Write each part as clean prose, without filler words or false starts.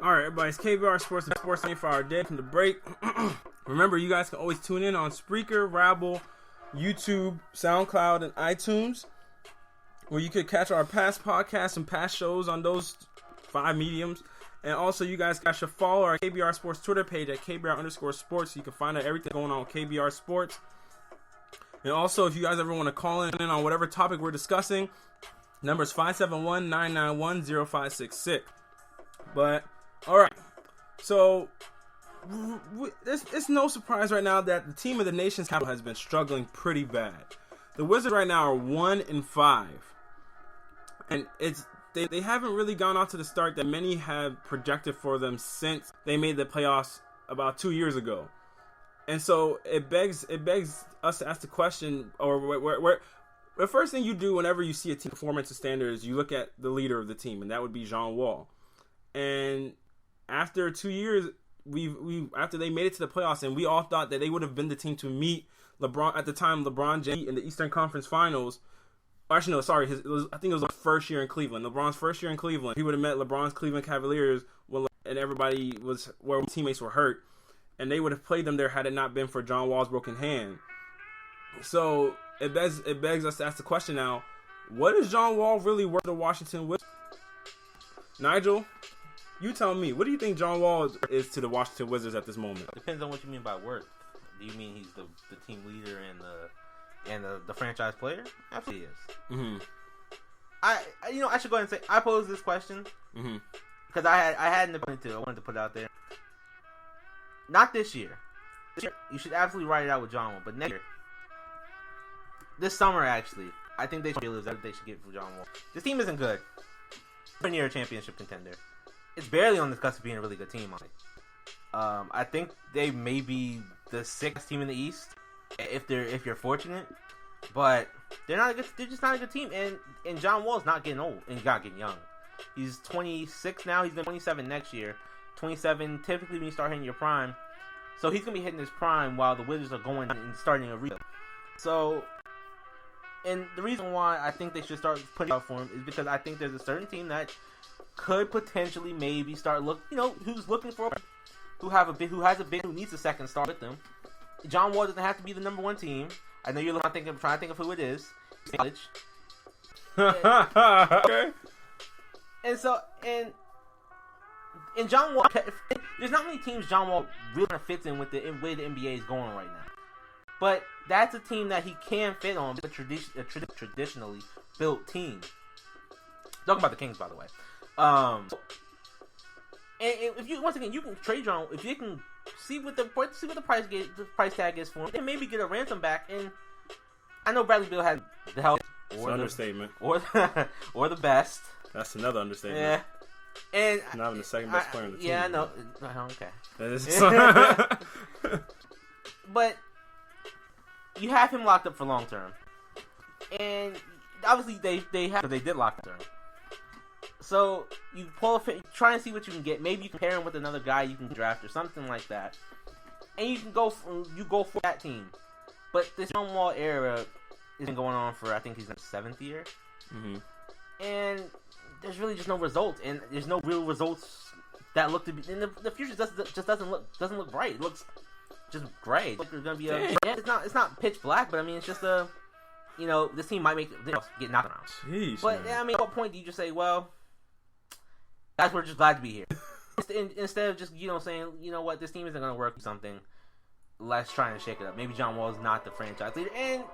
Alright, everybody, it's KBR Sports, the Sports 24-hour day from the break. Remember, you guys can always tune in on Spreaker, Rabble, YouTube, SoundCloud, and iTunes, where you could catch our past podcasts and past shows on those 5 mediums. And also, you guys should follow our KBR Sports Twitter page at KBR_sports, so you can find out everything going on with KBR Sports. And also, if you guys ever want to call in on whatever topic we're discussing, number is 571-991-0566. But, alright, so it's no surprise right now that the team of the nation's capital has been struggling pretty bad. The Wizards right now are 1-5. And they haven't really gone off to the start that many have projected for them since they made the playoffs about 2 years ago. And so it begs us to ask the question, or where the first thing you do whenever you see a team performance standards, you look at the leader of the team, and that would be John Wall. And after 2 years, after they made it to the playoffs, and we all thought that they would have been the team to meet LeBron at the time. LeBron James in the Eastern Conference Finals. Actually, no, sorry. I think it was the first year in Cleveland. LeBron's first year in Cleveland. He would have met LeBron's Cleveland Cavaliers, and everybody was where teammates were hurt, and they would have played them there had it not been for John Wall's broken hand. So it begs us to ask the question now: what is John Wall really worth to Washington Wizards? Nigel, you tell me. What do you think John Wall is to the Washington Wizards at this moment? Depends on what you mean by worth. Do you mean he's the team leader and the franchise player? Absolutely he is. Mm-hmm. I should go ahead and say I posed this question because I had an opinion too. I wanted to put it out there. Not this year. This year, you should absolutely write it out with John Wall. But next year, this summer actually, I think they should realize that they should get for John Wall. This team isn't good. They're near a championship contender. It's barely on the cusp of being a really good team. I think they may be the 6th team in the East if you're fortunate, but they're not a good. They're just not a good team. And John Wall's not getting old and not getting young. He's 26 now. He's going to be 27 next year. 27 typically when you start hitting your prime, so he's going to be hitting his prime while the Wizards are going and starting a rebuild. So, and the reason why I think they should start putting out for him is because I think there's a certain team that could potentially maybe start who's looking for, who has a big, who needs a second star with them. John Wall doesn't have to be the number 1 team. I know you're trying to think of who it is. College. Okay. And so, and John Wall, there's not many teams John Wall really fits in with the way the NBA is going right now. But that's a team that he can fit on, a traditionally built team. Talking about the Kings, by the way. And if you once again you can trade John, if you can see what the price tag is for him, then maybe get a ransom back. And I know Bradley Beal had the health, or understatement, or the best. That's another understatement. Yeah, and not even the second best player in the team. Yeah, I know. Okay, but you have him locked up for long term, and obviously they did lock term. So you try and see what you can get. Maybe you can pair him with another guy you can draft or something like that, and you can go for that team. But this John Wall era has been going on for I think he's in his 7th year, and there's really just no results, and there's no real results that look to be. And the future just doesn't look bright. It looks just gray. Like there's gonna be it's not pitch black, but I mean it's just this team might get knocked around. Jeez, but man. I mean, at what point do you just say, well, guys, we're just glad to be here, instead of just saying, you know what, this team isn't gonna work or something. Let's try and shake it up. Maybe John Wall is not the franchise leader, and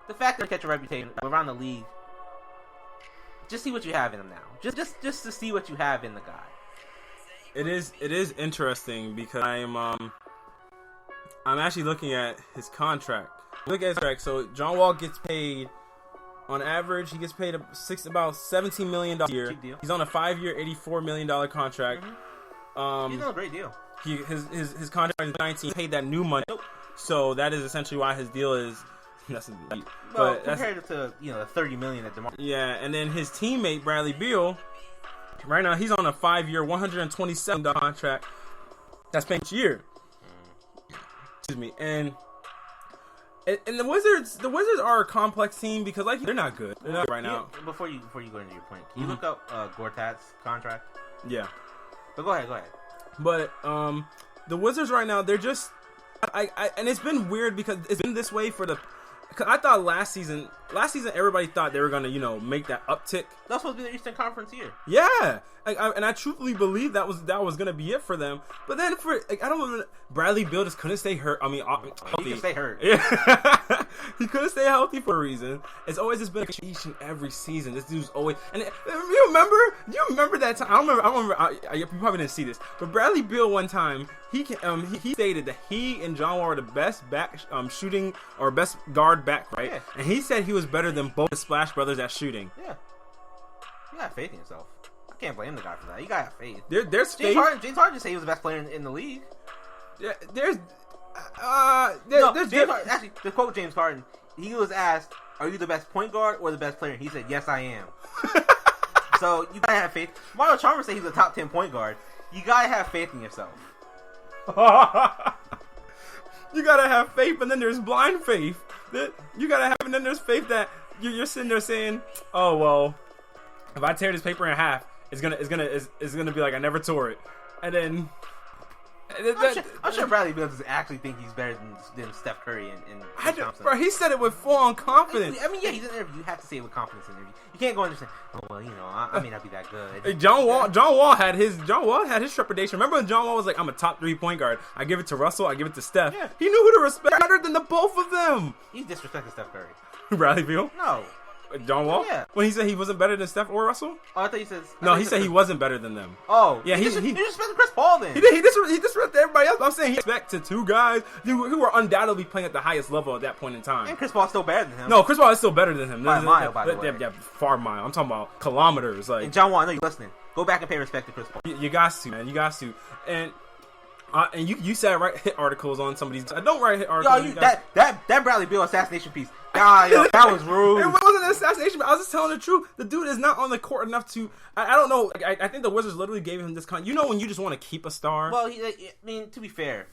the fact that they catch a reputation around the league. Just see what you have in him now. Just to see what you have in the guy. It is interesting because I'm actually looking at his contract. Look at his contract. So John Wall gets paid on average. He gets paid about $17 million a year. He's on a 5-year, $84 million contract. Mm-hmm. He's on a great deal. His contract is 19. He paid that new money. Nope. So that is essentially why his deal is. Compared to the $30 million at the market. Yeah, and then his teammate Bradley Beal, right now he's on a 5-year, $127 million contract. That's paid each year. Excuse me, and the Wizards are a complex team because they're not good. They're not right now. Before you go into your point, can you look up Gortat's contract? Yeah. But go ahead. But the Wizards right now, they're just and it's been weird because it's been this way for the. Cause I thought last season everybody thought they were gonna make that uptick. That's supposed to be the Eastern Conference year. Yeah, and I truthfully believe that was gonna be it for them. But then I don't know, Bradley Beal just couldn't stay hurt. I mean, healthy. He can stay hurt. Yeah, he couldn't stay healthy for a reason. It's always just been each and every season. This dude's always. And you remember that time? I remember. You probably didn't see this, but Bradley Beal one time he stated that he and John Wall were the best back shooting or best guard back, right? Yeah. And he said he was better than both the Splash Brothers at shooting. Yeah. You got faith in yourself. I can't blame the guy for that. You gotta have faith. There's faith. James Harden just said he was the best player in the league. Yeah, James Harden, actually, to quote James Harden, he was asked, "Are you the best point guard or the best player?" And he said, "Yes, I am." So you gotta have faith. Mario Chalmers said he's a top 10 point guard. You gotta have faith in yourself. You gotta have faith, and then there's blind faith. You gotta have, and then there's faith that you're sitting there saying, "Oh well, if I tear this paper in half, it's gonna be like I never tore it." And then I'm sure Bradley Beal doesn't actually think he's better than Steph Curry and Thompson. Bro, he said it with full-on confidence. I mean, yeah, he's in an interview. You have to say it with confidence in an interview. You can't go in there saying, "Oh well, I may not be that good." John Wall had his trepidation. Remember when John Wall was like, "I'm a top 3 point guard. I give it to Russell. I give it to Steph." Yeah. He knew who to respect better than the both of them. He's disrespecting Steph Curry. Bradley Beal? No. John Wall? Yeah. When he said he wasn't better than Steph or Russell? Oh, I thought he said. No, he said he wasn't better than them. Oh, yeah. He disrespected Chris Paul then. He disrespected everybody else. I'm saying he respected 2 guys who were undoubtedly playing at the highest level at that point in time. And Chris Paul's still better than him. No, Chris Paul is still better than him. By a mile, by the way. Yeah, far mile. I'm talking about kilometers. Like. And John Wall, I know you're listening. Go back and pay respect to Chris Paul. You got to, man. You got to. And you said write hit articles on some of these. I don't write hit articles. Yo, that Bradley Beal assassination piece. That was rude. It wasn't an assassination. I was just telling the truth. The dude is not on the court enough to. I don't know. I think the Wizards literally gave him this You know when you just want to keep a star. Well, I mean, to be fair,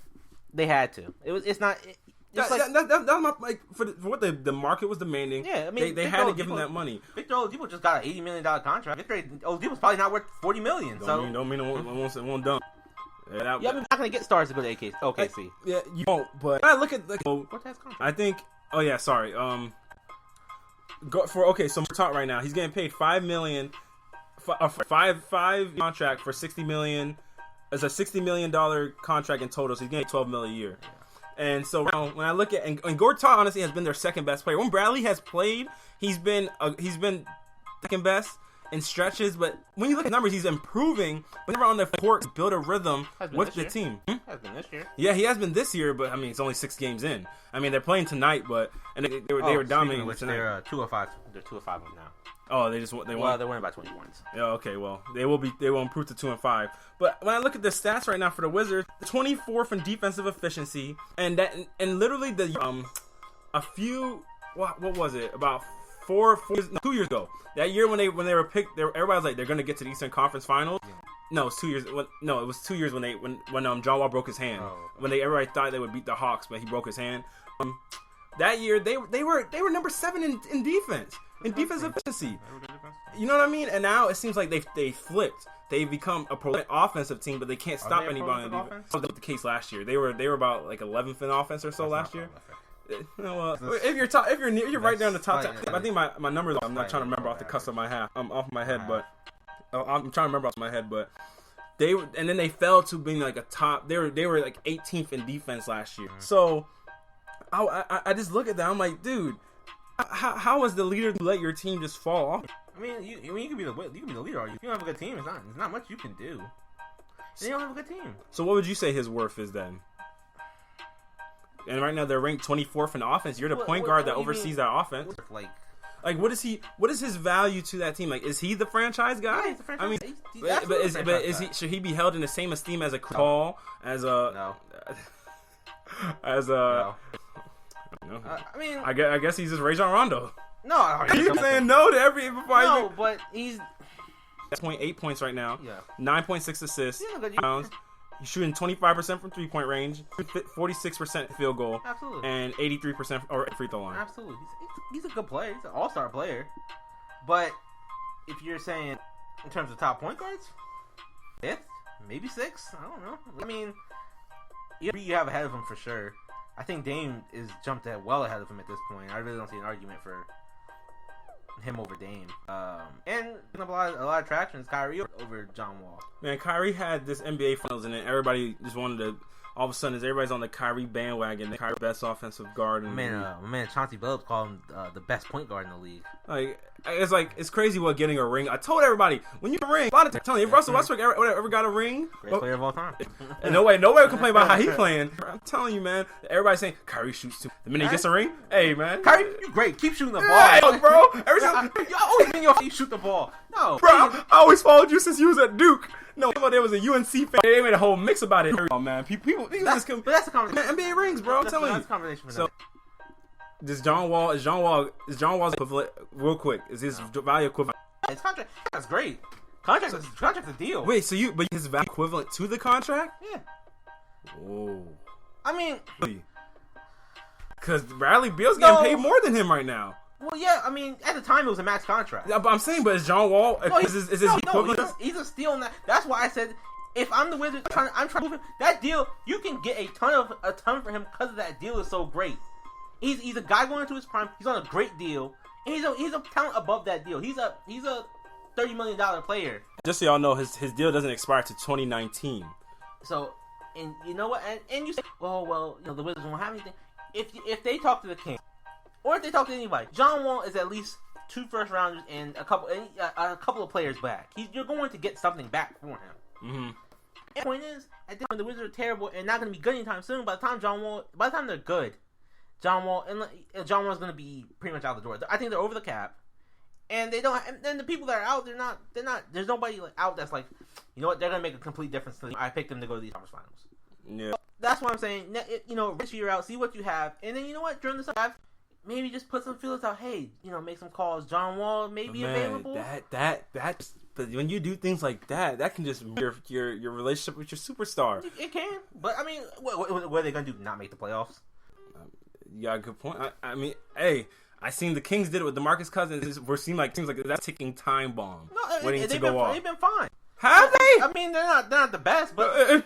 they had to. It's not. That's my for what the market was demanding. Yeah, I mean, they had to give him that money. Victor Oladipo just got an $80 million contract. Victor Oladipo's probably not worth $40 million. Don't mean it won't dump. Yeah, we're not gonna get stars to go to OKC. Yeah, you won't. But when I look at I think. Oh yeah, sorry. So we're talking right now. He's getting paid $5 million, five contract for $60 million. It's a $60 million contract in total. So he's getting $12 million a year. And so when I look at and Gortat honestly has been their second best player. When Bradley has played, he's been second best in stretches. But when you look at numbers, he's improving. Whenever on the court, to build a rhythm with the team. Has been this year. Yeah, he has been this year, but I mean it's only 6 games in. I mean they're playing tonight, but they were dominating tonight. They're 2-5. They're 2-5 now. Oh, they're winning by 20 points. Yeah, okay, well, they will improve to 2-5. But when I look at the stats right now for the Wizards, 24th in defensive efficiency, and literally a few what was it? About 2 years ago. That year when they were picked, everybody was like they're going to get to the Eastern Conference Finals. Yeah. No, it's 2 years. No, it was 2 years when John Wall broke his hand. Oh. When everybody thought they would beat the Hawks, but he broke his hand. That year they were number 7 in defense. In defensive efficiency, you know what I mean. And now it seems like they flipped. They've become a prolific offensive team, but they can't stop anybody on defense. That was the case last year. They were about like 11th in offense or so last year. If you're right there in the top 10, I think my numbers. I'm not trying to remember off the cuff of my head. I'm off my head, but I'm trying to remember off my head. But then they fell to being like a top. They were like 18th in defense last year. So I just look at that. I'm like, dude. How is the leader to let your team just fall off? I mean, you can be the leader. Or you don't have a good team. There's not much you can do. They don't have a good team. So what would you say his worth is then? And right now they're ranked 24th in offense. You're the point guard that oversees that offense. Like what is he? What is his value to that team? Like, is he the franchise guy? Yeah, he's the franchise. I mean, should he be held in the same esteem as a Paul, as a no. No. I mean, I guess he's just Rajon Rondo. No, he's saying no to every. But he's 8 points right now. Yeah, 9.6 assists. He's shooting 25% from 3-point range, 46% field goal, absolutely, and 83% or free throw line. Absolutely, he's a good player. He's an all-star player. But if you're saying in terms of top point guards, 5th, maybe 6. I don't know. I mean, you have ahead of him for sure. I think Dame is jumped well ahead of him at this point. I really don't see an argument for him over Dame. And a lot of traction is Kyrie over John Wall. Man, Kyrie had this NBA Finals, and then everybody just wanted to. All of a sudden, everybody's on the Kyrie bandwagon. The Kyrie best offensive guard. My man, Chauncey Billups called him the best point guard in the league. It's crazy what getting a ring. I told everybody when you get a ring, a lot of times, telling you, if Russell Westbrook ever got a ring, great player of all time. And nobody will complain about how he playing. I'm telling you, man. Everybody's saying Kyrie shoots too. The minute he gets a ring, hey man, Kyrie, you great. Keep shooting the ball, hey, bro. Every time you always been you shoot the ball. No, bro, I always followed you since you was at Duke. No, there was a UNC fan. They made a whole mix about it. Oh man, people just come. But that's the conversation. NBA rings, bro. I'm telling you. That's a conversation. So, is John Wall's equivalent? Real quick, is his value equivalent? His contract. That's great. Contract's a deal. Wait, but his value equivalent to the contract? Yeah. Whoa. I mean, because Bradley Beal's getting paid more than him right now. Well, yeah, I mean, at the time it was a max contract. Yeah, but I'm saying, is John Wall is his equivalent? He's a steal. That's why I said if I'm the Wizards, I'm trying to move him. That deal, you can get a ton for him because of that deal is so great. He's a guy going into his prime. He's on a great deal, and he's a talent above that deal. He's a $30 million player. Just so y'all know, his deal doesn't expire to 2019. So, and you know what? And you say, well, the Wizards won't have anything. If they talk to the Kings. Or if they talk to anybody, John Wall is at least 2 first rounders and a couple of players back. You're going to get something back for him. Mm-hmm. The point is, at the time the Wizards are terrible and not going to be good anytime soon. By the time they're good, John Wall's going to be pretty much out the door. I think they're over the cap, and they don't. And then the people that are out, they're not. There's nobody out that's like, you know what? They're going to make a complete difference. I picked them to go to these conference finals. Yeah, so that's what I'm saying. This year out, see what you have, and then you know what? During the summer, maybe just put some feelers out. Hey, make some calls. John Wall may be available. But when you do things like that can just your relationship with your superstar. It can, but I mean, what are they gonna do? Not make the playoffs? You got a good point. I mean, hey, I seen the Kings did it with DeMarcus Cousins. Seems like that's ticking time bomb waiting to go off. They've been fine. Have they? I mean, they're not the best, but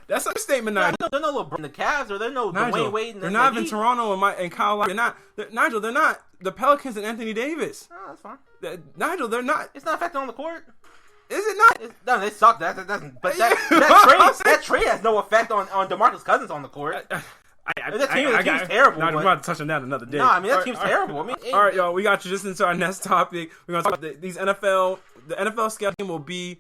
that's a statement. Nigel. They're no LeBron, the Cavs, or they're no Dwayne Wade. They're not even Toronto and Kyle Lowry. Nigel. They're not the Pelicans and Anthony Davis. Oh, that's fine. Nigel, they're not. It's not affecting on the court. Is it not? No, they suck. That doesn't. But that trade has no effect on DeMarcus Cousins on the court. That team's terrible. We're about to touch on that another day. No, I mean that team's terrible. I mean, all right, y'all. We got you just into our next topic. We're gonna talk about these NFL. The NFL scale game will be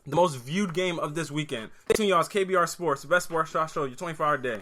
the most viewed game of this weekend. Stay tuned, y'all. It's KBR Sports, the best sports show, your 24-hour day.